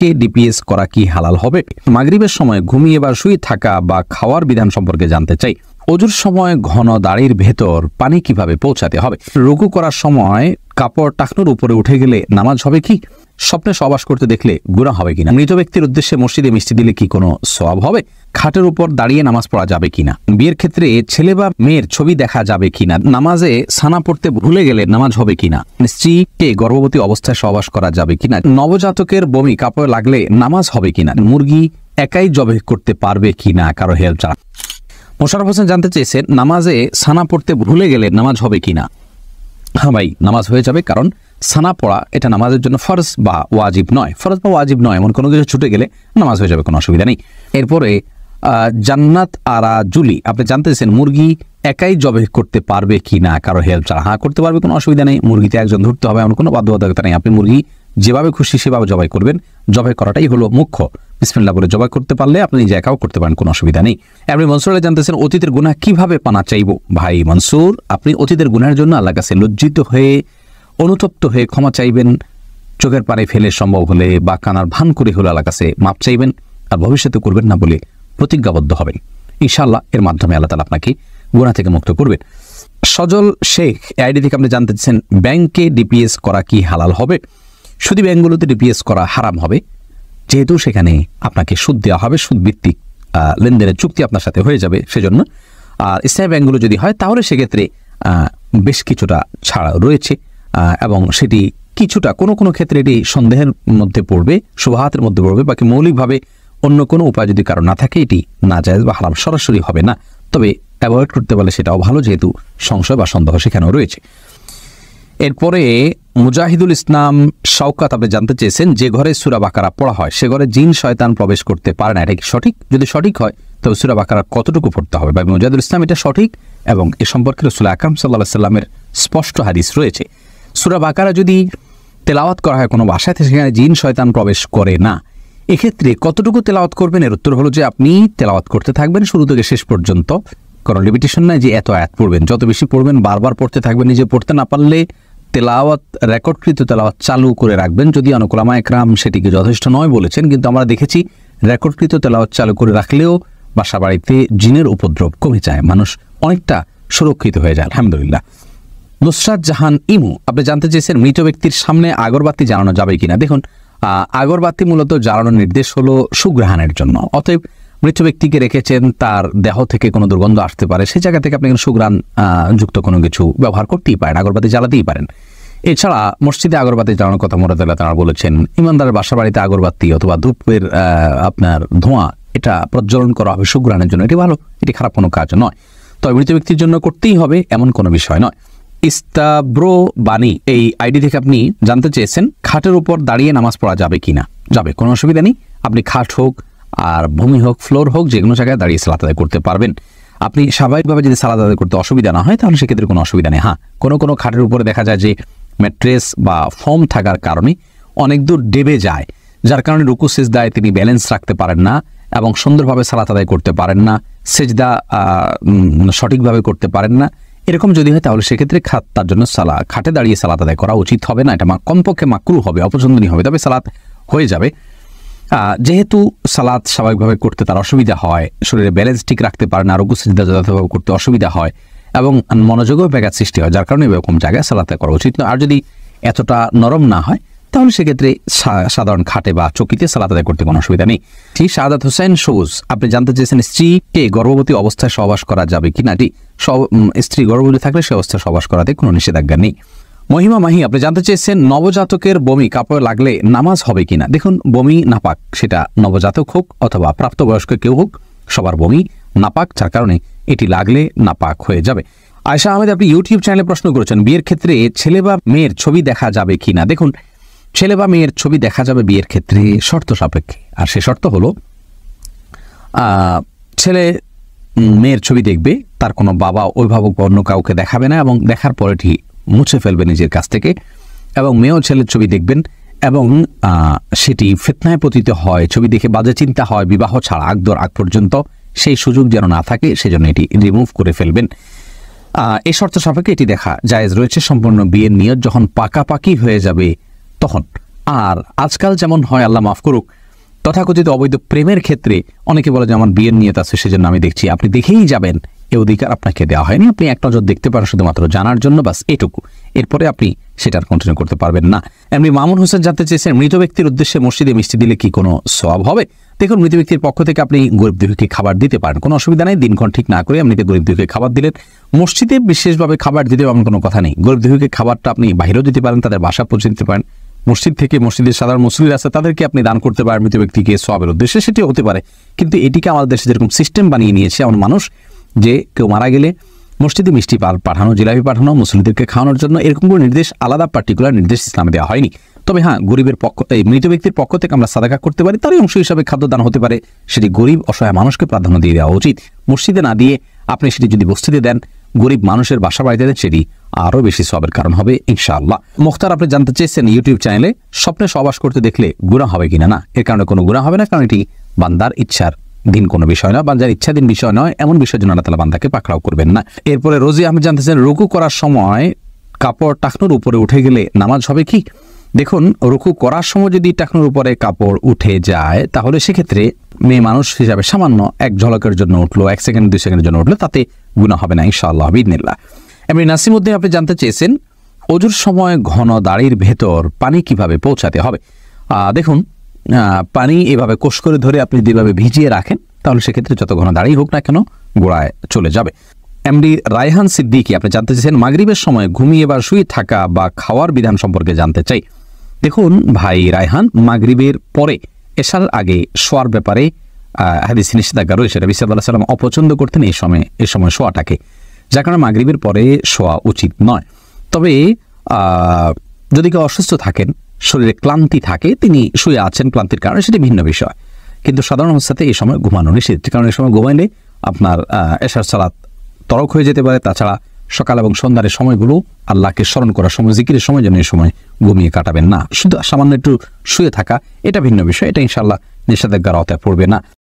কে DPS করা কি হালাল হবে? মাগরিবের সময় ঘুমিয়ে বা শুয়ে থাকা বা খাওয়ার বিধান সম্পর্কে জানতে চাই। অজুর সময় ঘন দাড়ির ভেতর পানি কিভাবে পৌঁছাতে হবে? রুকু করার সময় কাপড় টাকনুর উপরে উঠে গেলে নামাজ হবে কি? স্বপ্নে সহবাস করতে দেখলে গুনাহ হবে কিনা? মৃত ব্যক্তির উদ্দেশ্যে মসজিদে মিষ্টি দিলে কি কোনো সওয়াব হবে? খাটের উপর দাঁড়িয়ে নামাজ পড়া যাবে কিনা? বিয়ের ক্ষেত্রে ছেলে বা মেয়ের ছবি দেখা যাবে কিনা? নামাজে সানা পড়তে ভুলে গেলে নামাজ হবে কিনা? স্ত্রীকে গর্ভবতী অবস্থায় সহবাস করা যাবে কিনা? নবজাতকের বমি কাপড়ে লাগলে নামাজ হবে কিনা? মুরগি একাই জবাই করতে পারবে কিনা কারো হেল্প ছাড়া? মোশাররফ হোসেন জানতে চেয়েছেন নামাজে সানা পড়তে ভুলে গেলে নামাজ হবে কিনা? হ্যাঁ ভাই, নামাজ হয়ে যাবে, কারণ সানা পড়া এটা নামাজের জন্য ফরজ বা ওয়াজিব নয়। ফরজ বা ওয়াজিব নয় এমন কোনো কিছু ছুটে গেলে নামাজ হয়ে যাবে, কোনো অসুবিধা নেই। এরপরে জান্নাত আরা জুলি আপনি জানতে চেয়েছেন মুরগি একাই জবাই করতে পারবে কিনা কারো হেল্প ছাড়া? হ্যাঁ, করতে পারবে, কোনো অসুবিধা নেই। মুরগিতে একজন ধরতে হবে এমন কোনো বাধ্যবাধকতা নেই। আপনি মুরগি যেভাবে খুশি সেভাবে জবাই করবেন, জবাই করাটাই হলো মুখ্য। বিসমিল্লাহ বলে জবাই করতে পারলে আপনি নিজে একাও করতে পারেন, কোনো অসুবিধা নেই। আপনি মনসুর জানতেছেন অতীতের গুনাহ কিভাবে পানা চাইব? ভাই মনসুর, আপনি অতীতের গুনাহের জন্য আল্লাহর কাছে লজ্জিত হয়ে অনুতপ্ত হয়ে ক্ষমা চাইবেন, চোখের পানি ফেলে সম্ভব হলে বা কানার ভান করে হলে আল্লাহর কাছে মাপ চাইবেন, আর ভবিষ্যতে করবেন না বলে প্রতিজ্ঞাবদ্ধ হবেন। ইনশাআল্লাহ এর মাধ্যমে আল্লাহ তাআলা আপনাকে গুনাহ থেকে মুক্ত করবেন। সজল শেখ আইডি থেকে আপনি জানতে চাচ্ছেন ব্যাংকে ডিপিএস করা কি হালাল হবে? শুধু ব্যাংকগুলোতে ডিপিএস করা হারাম হবে, যেহেতু সেখানে আপনাকে সুদ দেওয়া হবে, সুদ ভিত্তিক লেনদেনের চুক্তি আপনার সাথে হয়ে যাবে সেজন্য। আর ইসলামী ব্যাংকগুলো যদি হয় তাহলে সেক্ষেত্রে বেশ কিছুটা ছাড় রয়েছে, এবং সেটি কিছুটা কোনো কোনো ক্ষেত্রে এটি সন্দেহের মধ্যে পড়বে, শুবহাতের মধ্যে পড়বে। বাকি মৌলিকভাবে অন্য কোনো উপায় যদি কারো না থাকে এটি নাজায়েজ বা হারাম সরাসরি হবে না, তবে অ্যাভয়েড করতে পারলে সেটাও ভালো, যেহেতু সংশয় বা সন্দেহ সেখানেও রয়েছে। এরপরে মুজাহিদুল ইসলাম শওকাত আপনি জানতে চেয়েছেন যে ঘরে সূরা বাকারা পড়া হয় সে ঘরে জিন শয়তান প্রবেশ করতে পারে না, এটা কি সঠিক? যদি সঠিক হয় তবে সূরা বাকারা কতটুকু পড়তে হবে? বা মুজাহিদুল ইসলাম এটা সঠিক, এবং এ সম্পর্কে রাসূল আকরাম সাল্লাল্লাহু আলাইহি সাল্লামের স্পষ্ট হাদিস রয়েছে। সূরা বাকারা যদি তেলাওয়াত করা হয় কোনো বাসায়, সেখানে জিন শয়তান প্রবেশ করে না। এক্ষেত্রে কতটুকু তেলাওয়াত করবেন? এর উত্তর হলো যে আপনি তেলাওয়াত করতে থাকবেন শুরু থেকে শেষ পর্যন্ত, কোনো লিমিটেশন নাই যে এত আয়াত পড়বেন। যত বেশি পড়বেন বারবার পড়তে থাকবেন। নিজে পড়তে না পারলে তেলাওয়াত রেকর্ডকৃত তেলাওয়াত চালু করে রাখবেন, যদি অনেক উলামা একরাম সেটিকে যথেষ্ট নয় বলেছেন, কিন্তু আমরা দেখেছি রেকর্ডকৃত তেলাওয়াত চালু করে রাখলেও বাসা বাড়িতে জিনের উপদ্রব কমে যায়, মানুষ অনেকটা সুরক্ষিত হয়ে যায় আলহামদুলিল্লাহ। নুসরাত জাহান ইমু আপনি জানতে চেয়েছেন মৃত ব্যক্তির সামনে আগরবাতি জ্বালানো যাবে কিনা? দেখুন, আগরবাতি মূলত জ্বালানোর নির্দেশ হলো সুঘ্রাণের জন্য। অতএব মৃত ব্যক্তিকে রেখেছেন, তার দেহ থেকে কোনো দুর্গন্ধ আসতে পারে, সেই জায়গা থেকে আপনি সুঘ্রাণ যুক্ত কোনো কিছু ব্যবহার করতেই পারেন, আগরবাতি জ্বালাতেই পারেন। এছাড়া মসজিদে আগরবাতি জ্বালানোর কথা মুরাদুল্লাহ তাআলা বলেছেন। ইমানদারের বাসা বাড়িতে আগরবাতি অথবা ধূপের আপনার ধোঁয়া এটা প্রজ্বলন করা হবে সুঘ্রাণের জন্য, এটি ভালো, এটি খারাপ কোনো কাজ নয়। তবে মৃত ব্যক্তির জন্য করতেই হবে এমন কোনো বিষয় নয়। ইস্তাব্রো বাণী এই আইডি থেকে আপনি জানতে চেয়েছেন খাটের উপর দাঁড়িয়ে নামাজ পড়া যাবে কিনা? যাবে, কোনো অসুবিধা নেই। আপনি খাট হোক আর ভূমি হোক ফ্লোর হোক যে কোনো জায়গায় দাঁড়িয়ে সালাত আদায় করতে পারবেন। আপনি স্বাভাবিকভাবে যদি সালাত আদায় করতে অসুবিধা না হয় তাহলে সেক্ষেত্রে কোনো অসুবিধা নেই। হ্যাঁ, কোনো কোনো খাটের উপরে দেখা যায় যে ম্যাট্রেস বা ফোম থাকার কারণে অনেক দূর ডেবে যায়, যার কারণে রুকু সিজদায় তিনি ব্যালেন্স রাখতে পারেন না এবং সুন্দরভাবে সালাত আদায় করতে পারেন না, সিজদা সঠিকভাবে করতে পারেন না। এরকম যদি হয় তাহলে সেক্ষেত্রে তার জন্য খাটে দাঁড়িয়ে সালাত আদায় করা উচিত হবে না, এটা কমপক্ষে মাকরুহ হবে, অপছন্দনীয় হবে। তবে সালাত হয়ে যাবে। যেহেতু সালাত স্বাভাবিকভাবে করতে তার অসুবিধা হয়, শরীরে ব্যালেন্স ঠিক রাখতে পারে না, রুকু সিজদা যথাযথভাবে করতে অসুবিধা হয় এবং মনোযোগেও ব্যাঘাত সৃষ্টি হয়, যার কারণে এরকম জায়গায় সালাত করা উচিত নয়। আর যদি এতটা নরম না হয় তাহলে সেক্ষেত্রে সাধারণ খাটে বা চকিতে সালাত আদায় করতে কোনো অসুবিধা নেই। ঠিক শাহাদাত হোসেন সবুজ আপনি জানতে চেয়েছেন স্ত্রীকে গর্ভবতী অবস্থায় সহবাস করা যাবে কিনা? স্ত্রী গর্ভবতী থাকলে সে অবস্থায় সহবাস করাতে কোনো নিষেধাজ্ঞা নেই। মহিমা মাহি আপনি জানতে চেয়েছেন নবজাতকের বমি কাপড়ে লাগলে নামাজ হবে কিনা? দেখুন, বমি নাপাক, সেটা নবজাতক হোক অথবা প্রাপ্তবয়স্ক কেউ হোক, সবার বমি নাপাক, যার কারণে এটি লাগলে নাপাক হয়ে যাবে। আয়েশা আহমেদ আপনি ইউটিউব চ্যানেলে প্রশ্ন করেছেন বিয়ের ক্ষেত্রে ছেলে বা মেয়ের ছবি দেখা যাবে কিনা? দেখুন, ছেলে বা মেয়ের ছবি দেখা যাবে বিয়ের ক্ষেত্রে শর্ত সাপেক্ষে, আর সে শর্ত হলো ছেলে মেয়ের ছবি দেখবে, তার কোনো বাবা অভিভাবক বা অন্য কাউকে দেখাবে না এবং দেখার পরে এটি মুছে ফেলবে নিজের কাছ থেকে, এবং মেয়েও ছেলের ছবি দেখবেন এবং সেটি ফিতনায় পতিত হয়, ছবি দেখে বাজে চিন্তা হয় বিবাহ ছাড়া আগ পর্যন্ত, সেই সুযোগ যেন না থাকে সেজন্য এটি রিমুভ করে ফেলবেন। এই শর্ত সাপেক্ষে এটি দেখা জায়েজ রয়েছে। সম্পূর্ণ বিয়ের নিয়ত যখন পাকাপাকি হয়ে যাবে তখন আর আজকাল যেমন হয়, আল্লাহ মাফ করুক, তথাকথিত অবৈধ প্রেমের ক্ষেত্রে অনেকে বলে যে আমার বিয়ের নিয়ত আছে সেজন্য আমি দেখছি, আপনি দেখেই যাবেন, এই অধিকার আপনাকে দেওয়া হয়নি। আপনি এক নজর দেখতে পারেন শুধুমাত্র জানার জন্য, বাস এটুকু। এরপরে আপনি সেটার কন্টিনিউ করতে পারবেন না। এমনি মামুন হোসেন জানতে চেয়েছেন, মৃত ব্যক্তির উদ্দেশ্যে মসজিদে মিষ্টি দিলে কি কোনো সওয়াব হবে? দেখুন, মৃত ব্যক্তির পক্ষ থেকে আপনি গরিব দুঃখীকে খাবার দিতে পারেন, কোনো অসুবিধা নেই। দিনক্ষণ ঠিক না করে এমনিতে গরিব দুঃখীকে খাবার দিলেন। মসজিদে বিশেষভাবে খাবার দিতে এমন কোনো কথা নেই। গরিব দুঃখীকে খাবারটা আপনি বাইরেও দিতে পারেন, তাদের বাসা পৌঁছে দিতে পারেন। মসজিদ থেকে, মসজিদের সাধারণ মুসল্লি আছে তাদেরকে আপনি দান করতে পারেন মৃত ব্যক্তিকে সওয়াবের উদ্দেশ্যে, সেটিও হতে পারে। কিন্তু এটিকে আমাদের দেশে যেরকম সিস্টেম বানিয়ে নিয়েছে এমন মানুষ, যে কেউ মারা গেলে মসজিদে মিষ্টি পাঠানো, জিলাপি পাঠানো, মুসল্লিদেরকে খাওয়ানোর জন্য, এরকম কোনো নির্দেশ, আলাদা পার্টিকুলার নির্দেশ ইসলামে দেওয়া হয়নি। তবে হ্যাঁ, গরিবের পক্ষ, এই মৃত ব্যক্তির পক্ষ থেকে আমরা সাদাকা করতে পারি, তারই অংশ হিসাবে খাদ্যদান হতে পারে। সেটি গরিব অসহায় মানুষকে প্রাধান্য দিয়ে দেওয়া উচিত। মসজিদে না দিয়ে আপনি সেটি যদি বস্তিতে দেন, গরিব মানুষের বাসা বাড়িতে দেন, সেটি আরও বেশি সওয়াবের কারণ হবে ইনশাআল্লাহ। মুখতার, আপনি জানতে চেয়েছেন ইউটিউব চ্যানেলে স্বপ্নে সহবাস করতে দেখলে গুনাহ হবে কিনা? না, এর কারণে কোনো গুনাহ হবে না, কারণ এটি বান্দার ইচ্ছার দিন কোনো বিষয় নয়, বান্দার ইচ্ছাধীন বিষয় নয়, এমন বিষয়ের জন্য আল্লাহ তাআলা বান্দাকে পাকড়াও করবেন না। এরপরে রোজি আহমেদ জানতেছেন, রুকু করার সময় কাপড় টাকনুর উপরে উঠে গেলে নামাজ হবে কি? দেখুন, রুকু করার সময় যদি টাকনুর উপরে কাপড় উঠে যায়, তাহলে সেক্ষেত্রে মেয়ে মানুষ হিসাবে সামান্য এক ঝলকের জন্য উঠলো, 1 সেকেন্ড 2 সেকেন্ডের জন্য উঠলো, তাতে গুনাহ হবে না ইনশাআল্লাহ বিইذনিল্লাহ। এমনি নাসিমউদ্দিন আপনি জানতে চেয়েছেন, অজুর সময় ঘন দাড়ির ভেতর পানি কিভাবে পৌঁছাতে হবে? দেখুন, পানি এভাবে কোষ করে ধরে আপনি যেভাবে ভিজিয়ে রাখেন, তাহলে সেক্ষেত্রে যত ঘন দাড়ি হোক না কেন গোড়ায় চলে যাবে। এমডি রায়হান সিদ্দিকী আপনি জানতে চেয়েছেন, মাগরিবের সময় ঘুমিয়ে বা শুয়ে থাকা বা খাওয়ার বিধান সম্পর্কে জানতে চাই। দেখুন ভাই রায়হান, মাগরিবের পরে এশার আগে শোয়ার ব্যাপারে হাদিসে নিষেধাজ্ঞা রয়েছে। নবী সাল্লাল্লাহু আলাইহি ওয়াসাল্লাম অপছন্দ করতেন এই সময় শোয়াটাকে, যার কারণে মাগরিবের পরে শোয়া উচিত নয়। তবে যদি কেউ অসুস্থ থাকেন, শরীরে ক্লান্তি থাকে, তিনি শুয়ে আছেন ক্লান্তির কারণে, সেটি ভিন্ন বিষয়। কিন্তু সাধারণ অবস্থাতে এই সময় ঘুমানো নিষেধ, কারণ এই সময় ঘুমাইলে আপনার এশার সালাত তরক হয়ে যেতে পারে। তাছাড়া সকাল এবং সন্ধ্যার সময়গুলো আল্লাহকে স্মরণ করার সময়, জিকিরের সময় যেন এই সময় ঘুমিয়ে কাটাবেন না। শুধু সামান্য একটু শুয়ে থাকা, এটা ভিন্ন বিষয়, এটা ইনশাআল্লাহ নিষেধাজ্ঞার আওতায় পড়বে না।